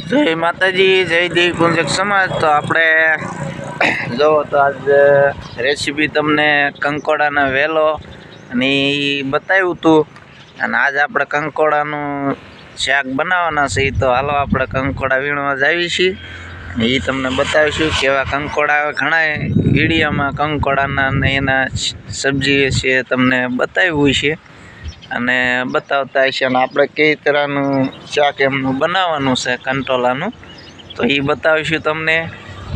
જય માતાજી, જય દેવી પુંજક સમાજ। તો આપણે જો તો આજ રેસીપી તમને કંકોડાના વેલો અને એ બતાવ્યું હતું, અને આજ આપણે કંકોડાનું શાક બનાવવાના છે। તો હાલો આપણે કંકોડા વીણવા જાવી છીએ અને એ તમને બતાવીશું કેવા કંકોડા આવે। ઘણા વિડીયોમાં કંકોડાના અને એના સબ્જી છે તમને બતાવ્યું છે અને બતાવતા હશે, અને આપણે કઈ તરહનું શાક એમનું બનાવવાનું છે કંટોલાનું, તો એ બતાવીશું તમને।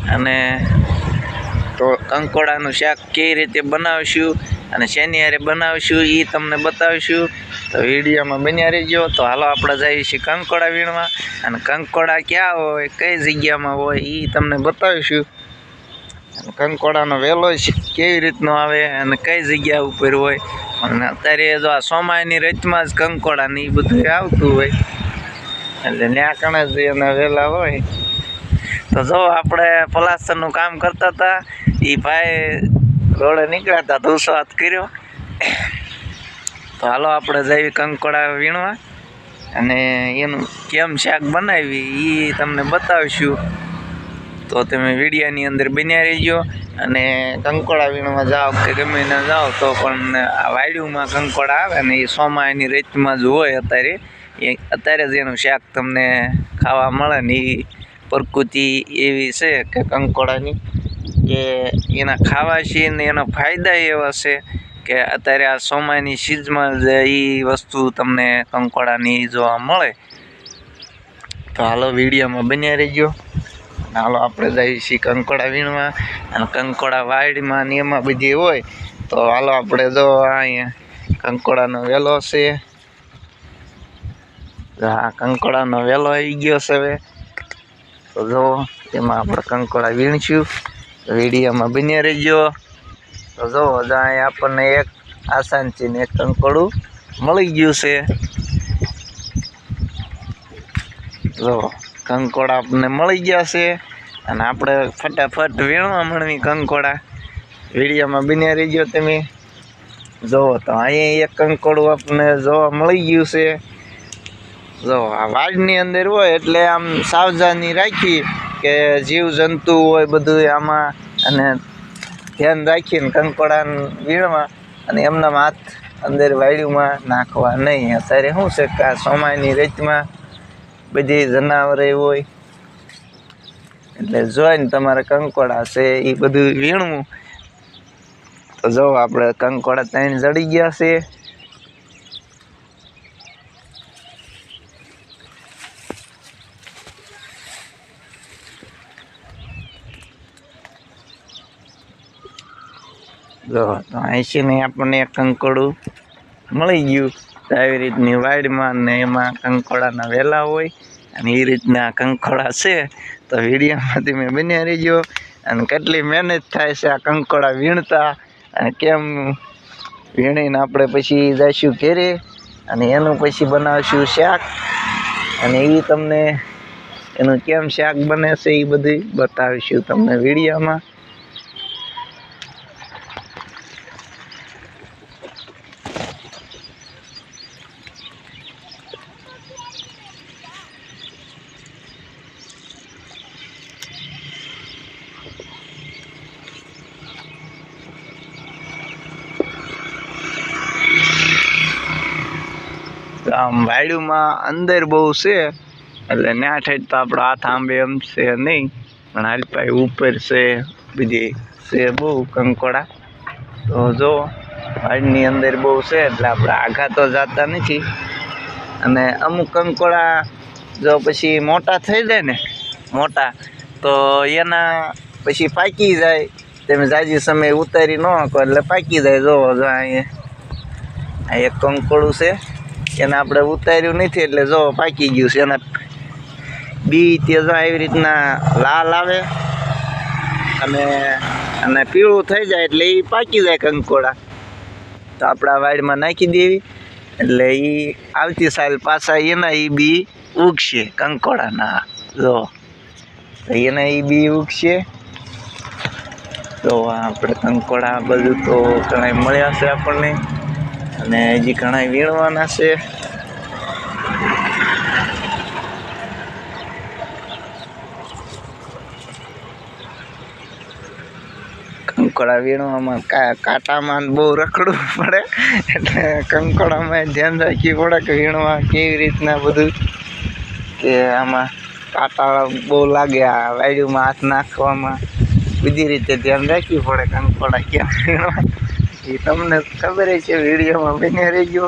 અને તો કંકોડાનું શાક કેવી રીતે બનાવીશું અને શેની હારે બનાવીશું એ તમને બતાવીશું। તો વિડીયોમાં બન્યા રહેજો। તો હાલો આપણે જઈએ છીએ કંકોડા વીણવા, અને કંકોડા ક્યાં હોય, કઈ જગ્યામાં હોય એ તમને બતાવીશું। કંકોડાનો વેલો કેવી રીતનો આવે અને કઈ જગ્યા ઉપર હોય, અને અત્યારે જો આ સોમાયની રચમાં જ કંકોડા ને એ બધું આવતું હોય, એટલે ત્યાં કણે જ એના વેલા હોય। તો જો આપણે પ્લાસ્ટરનું કામ કરતા હતા, એ ભાઈ રોડે નીકળ્યા હતા, ધૂસો હાથ કર્યો। તો હાલો આપણે જઈએ કંકોડા વીણવા અને એનું કેમ શાક બનાવી એ તમને બતાવીશું। તો તમે વિડીયોની અંદર બન્યા રહેજો। અને કંકોડા વીણવા જાઓ કે ગમે ના જાઓ તો પણ આ વાડીમાં કંકોડા આવે ને એ સોમાયની રેતમાં જ હોય અત્યારે જ એનું શાક તમને ખાવા મળે ને એ પ્રકૃતિ એવી છે કે કંકોડાની કે એના ખાવા છે ને એના ફાયદા એવા છે કે અત્યારે આ સોમાયની સીઝમાં જ એ વસ્તુ તમને કંકોડાની જોવા મળે। તો હાલો વિડીયોમાં બન્યા રહેજો। હાલો આપણે જઈએ છીએ કંકોડા વીણવા, અને કંકોડા વાડીમાં ને એમાં બધી હોય। તો હાલો આપણે જો અહીંયા કંકોડાનો વેલો છે, આ કંકોડાનો વેલો આવી ગયો છે હવે। તો જો એમાં આપણે કંકોડા વીણશું, વિડીયોમાં બન્યા રહેજો। તો જો અહીંયા આપણને એક આસાનથી ને એક કંકોડું મળી ગયું છે। જો કંકોડા આપણને મળી ગયા છે, અને આપણે ફટાફટ વીણવા મળવી કંકોડા। વિડીયોમાં બન્યા રહેજો તમે। જો તો અહીંયા એક કંકોડું આપણને જોવા મળી ગયું છે। જો આ વાડની અંદર હોય એટલે આમ સાવધાની રાખી કે જીવ જંતુ હોય બધું આમાં, અને ધ્યાન રાખીને કંકોડા વીણવા, અને એમના હાથ અંદર વાડીમાં નાખવા નહીં। અત્યારે શું છે કે આ સોમાયની રેતમાં બધી જનાવરે હોય એટલે જોઈને તમારે કંકોડા છે એ બધું વીણવું। તો જો આપણે કંકોડા 3 જડી ગયા છે। જો તો અહીંથી ને આપણને એક કંકોડું મળી ગયું। તો આવી રીતની વાડીમાં ને એમાં કંકોડાના વેલા હોય, અને એ રીતના કંકોડા છે। તો વિડીયોમાં તમે બન્યા રહેજો, અને કેટલી મહેનત થાય છે આ કંકોડા વીણતા, અને કેમ વીણીને આપણે પછી જઈશું ઘેરે અને એનું પછી બનાવીશું શાક, અને એ તમને એનું કેમ શાક બને છે એ બધું બતાવીશું તમને વિડીયોમાં। આમ વાડીમાં અંદર બહુ છે એટલે ના ઠેઠ તો આપણો હાથ આંબે એમ છે નહીં, પણ હાલ પાઈ ઉપર છે બધી છે બહુ કંકોડા। તો જો વાડીની અંદર બહુ છે એટલે આપણે આઘા તો જતા નથી, અને અમુક કંકોડા જો પછી મોટા થઈ જાય ને મોટા, તો એના પછી પાકી જાય, તમે જાજી સમય ઉતારી ન શકો એટલે પાકી જાય। જો અહીંયા એક કંકોડું છે, એને આપણે ઉતાર્યું નથી એટલે જો પાકી ગયું છે। એના બી તે જો આવી રીતના લાલ આવે અને પીળું થઈ જાય એટલે એ પાકી જાય કંકોડા। તો આપણા વાડીમાં નાખી દેવી એટલે એ આવતી સાલ પાછા એના એ બી ઉગશે કંકોડાના। જો તો એના એ બી ઉગશે। તો આપણે કંકોડા બધું તો ઘણા મળ્યા છે આપણને, અને હજી ઘણા વીણવાના છે। કંકોડા વીણવામાં કાંટામાં બહુ રખડવું પડે, એટલે કંકોડામાં ધ્યાન રાખવું પડે કે વીણવા કેવી રીતના બધું, કે આમાં કાંટા બહુ લાગે, આ વાયડીમાં હાથ નાખવામાં બધી રીતે ધ્યાન રાખવું પડે કંકોડા કેમ વીણવા, એ તમને ખબર છે. વિડીયોમાં બને રહેજો.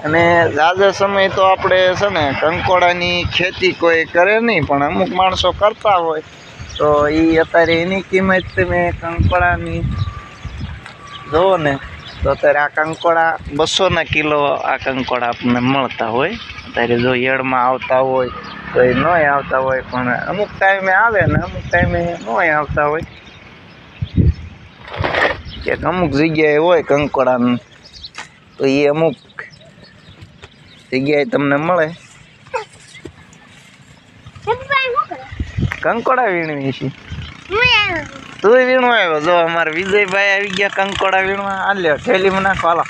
અને ઝાઝો સમય તો આપણે છે ને કંકોડાની ખેતી કોઈ કરે નહીં, પણ અમુક માણસો કરતા હોય તો એ અત્યારે એની કિંમત તમે કંકોડાની જુઓ ને તો અત્યારે આ કંકોડા 200 કિલો આ કંકોડા આપણને મળતા હોય. અત્યારે જો યળમાં આવતા હોય તો એ નોય આવતા હોય, પણ અમુક ટાઈમે આવે ને અમુક ટાઈમે નોય આવતા હોય, કે અમુક જગ્યાએ હોય કંકોડાનું તો એ અમુક જગ્યાએ તમને મળે. કંકોડા વીણવી છે તું વીણવા આવ્યો? જો અમારે વિજયભાઈ આવી ગયા કંકોડા વીણવા. આ લ્યો થેલીમાં નાખો, હાલો.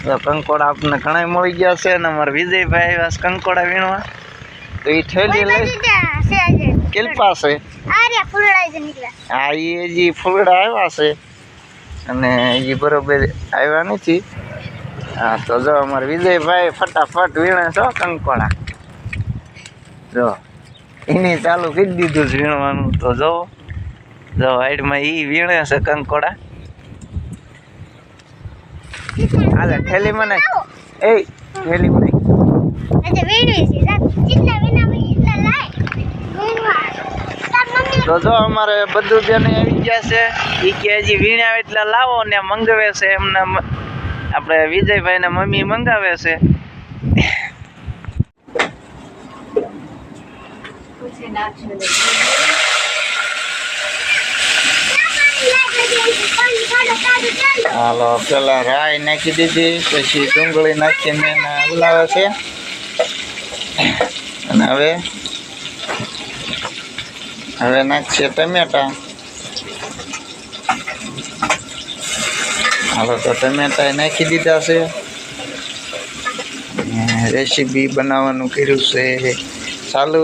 જો કંકોડા આપણને ઘણા મળી ગયા છે ને અમારે વિજયભાઈ આવ્યા છે કંકોડા વીણવા, તો એ થેલી લઈ કેટલી પાસે હા એ હજી ફૂલડા આવ્યા છે અને હજી બરોબર આવ્યા નથી. હા તો જો અમારે વિજયભાઈ ફટાફટ વીણે છો કંકોડા. જો એને ચાલુ કરી દીધું છે વીણવાનું. તો જો વાઈડમાં એ વીણે છે કંકોડા. હાલે થેલીમાં નાખ, એ થેલીમાં નાખ. તો જો અમારે બધું બેન આવી ગયા છે, એ કે હજી વીણ્યા એટલે લાવો ને મંગાવે છે એમને. આપણે વિજયભાઈ ને મમ્મી મંગાવે છે. હાલો પેલા રાઈ નાખી દીધી, પછી ડુંગળી નાખીને હલાવે છે. અને હવે નાખશે ટમેટા. હાલો તો ટમેટા નાખી દીધા છે. રેસીપી બનાવવાનું કર્યું છે ચાલુ.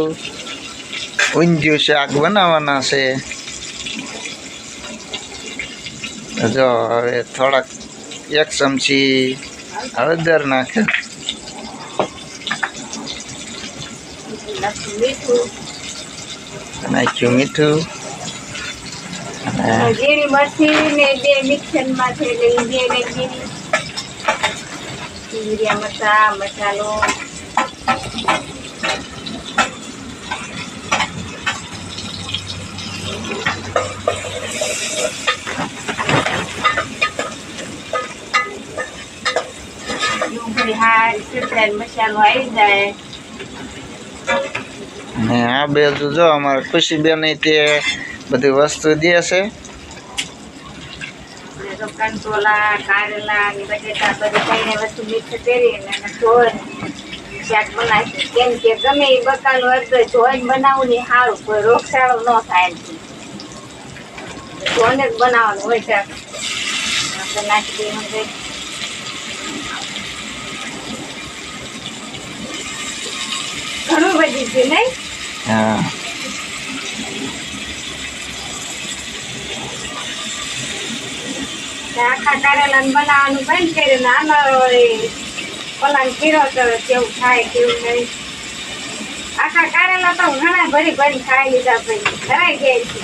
ઊંધિયું શાક બનાવવાના છે. જો હવે થોડાક 1 ચમચી હળદર નાખે, નાખ્યું મીઠું, જીરી મરચી ને 2 મિક્સરમાં છે એટલે 2 મસાલો મસાલો આવી જાય. ને આ બાજુ જો અમારે ખુશીબેન તે બધી વસ્તુ દે છે. કંટોલા, કારેલા ને બટેટા બધી કઈને વસ્તુ મિક્સ કરીને ધોઈને શાક બનાવીશું. કેમ કે ગમે એ બકાલું અડધો ધોઈને બનાવવું ને સારું, કોઈ રોગચાળો ન થાય. ધોઈને જ બનાવવાનું હોય શાક. આપણે નાખી દઈએ ઘણું બધી છે નહીં. હા આખા કારેલા બનાવવાનું બંધ કર્યું ને આનો પલાન કીરો તો કેવું થાય કેવું નહીં. આખા કારેલા તો ઘણા ભરી ખાઈ લીધા પછી ધરાઈ ગયા છે.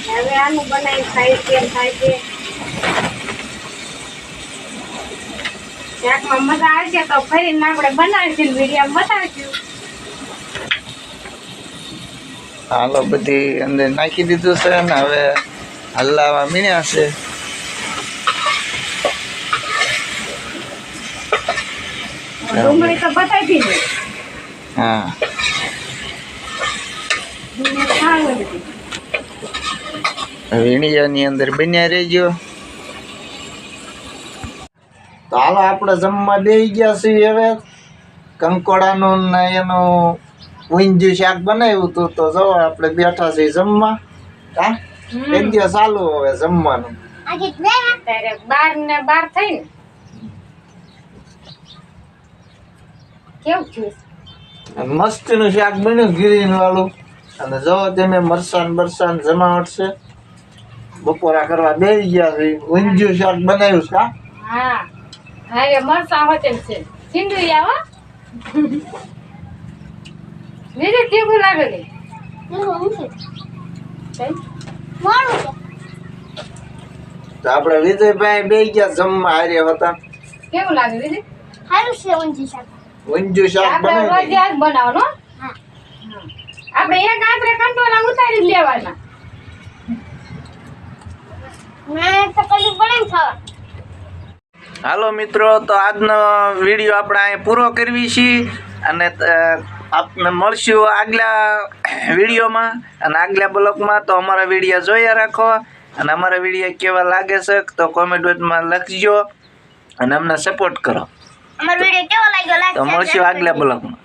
હવે આનું બનાવી ખાઈ કેમ થાય છે. શાકમાં મજા આવશે તો ફરીને આપણે બનાવીશું, વિડીયો બતાવીશું. હાલો બધી અંદર નાખી દીધું છે ને હવે હલાવા મીણ્યા છે. ડુંગળી તો બતાવી દીધી. હા વીણિયાની અંદર બન્યા રહેજો. તો હાલો આપણે જમવા બેસી ગયા છીએ. હવે કંકોડાનું ને એનું ઊંધિયું શાક બનાવ્યું હતું, તો જો આપણે બેઠા છીએ જમવા. હા એક દિવસ ચાલુ હવે જમવાનું. 12 ને 12 થઈને કેવું થયું અને મસ્તીનું શાક બન્યું ગ્રીન વાળું. અને જો તમે મરસાન બરસાન જમાવટ છે. બપોરા કરવા બેસી ગયા છે. ઊંધિયું શાક બનાવ્યું છે કા? હા હારે મરસા હોટેલ છે સિંધુ આવો વિજય કેવું લાગે ને તો આપણે વિજયભાઈ બેસી ગયા જમવા હારે હતા. કેવું લાગે વિજય ઊંધિયું શાક આપણે રોજ બનાવ્યું. આજ બનાવવાનો આપણે એક આંતરે કંટોલા ઉતારી જ લેવાના હાલો મિત્રો, તો આજનો વિડીયો આપણે અહીં પૂરો કરવી છીએ. અને આપને મળશું આગલા વિડીયોમાં અને આગલા બ્લોગમાં. તો અમારા વિડીયો જોયા રાખો અને અમારા વિડીયો કેવા લાગે છે તો કોમેન્ટમાં લખજો અને અમને સપોર્ટ કરો. તો મળશું આગલા બ્લોગમાં.